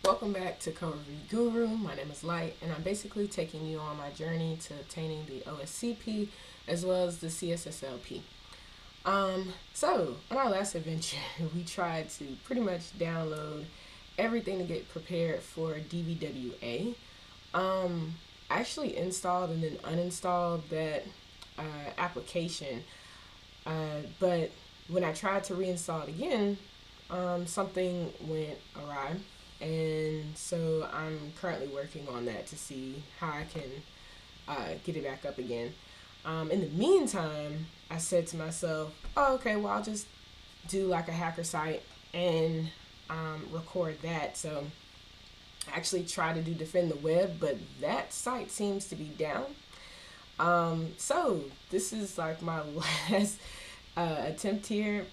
Welcome back to Code Review Guru. My name is Light, and I'm basically taking you on my journey to obtaining the OSCP as well as the CSSLP. So on our last adventure, we tried to pretty much download everything to get prepared for DVWA. I actually installed and then uninstalled that application, but when I tried to reinstall it again, something went awry. And so I'm currently working on that to see how I can get it back up again. In the meantime, I said to myself, oh, okay, well, I'll just do like a hacker site and record that. So I actually tried to do Defend the Web, but that site seems to be down. So this is like my last attempt here.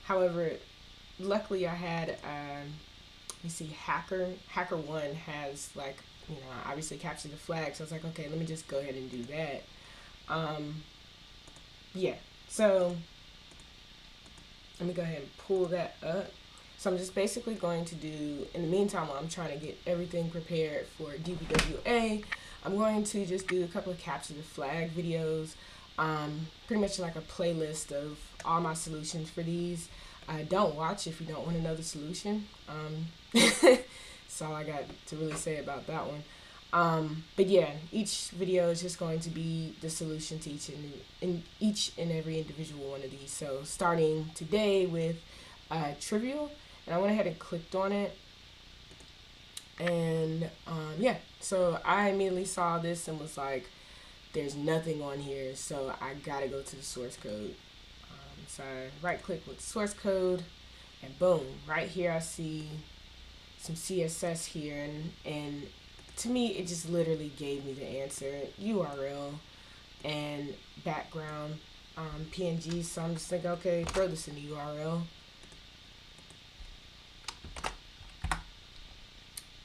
However, luckily I had you see HackerOne has, like, obviously Capture the Flag, so I was like, okay, let me just go ahead and do that. Yeah, so let me go ahead and pull that up. So I'm just basically going to do, in the meantime, while I'm trying to get everything prepared for DVWA, I'm going to just do a couple of Capture the Flag videos, pretty much like a playlist of all my solutions for these. Don't watch if you don't want to know the solution. That's all I got to really say about that one. But yeah, each video is just going to be the solution to each and every individual one of these. So starting today with Trivial, and I went ahead and clicked on it. And yeah, so I immediately saw this and was like, there's nothing on here, so I gotta go to the source code. So I right click with source code, and boom, right here I see some CSS here, and to me it just literally gave me the answer, URL and background PNG. So I'm just thinking, okay, throw this in the URL,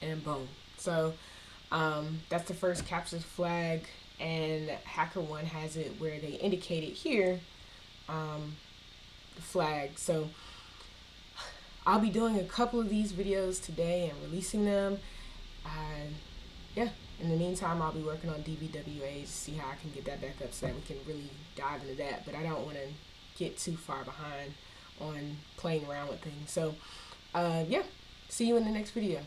and boom. So that's the first capture flag, and HackerOne has it where they indicate it here, the flag. So I'll be doing a couple of these videos today and releasing them. Yeah, in the meantime, I'll be working on DVWA to see how I can get that back up so that we can really dive into that. But I don't want to get too far behind on playing around with things. So yeah, see you in the next video.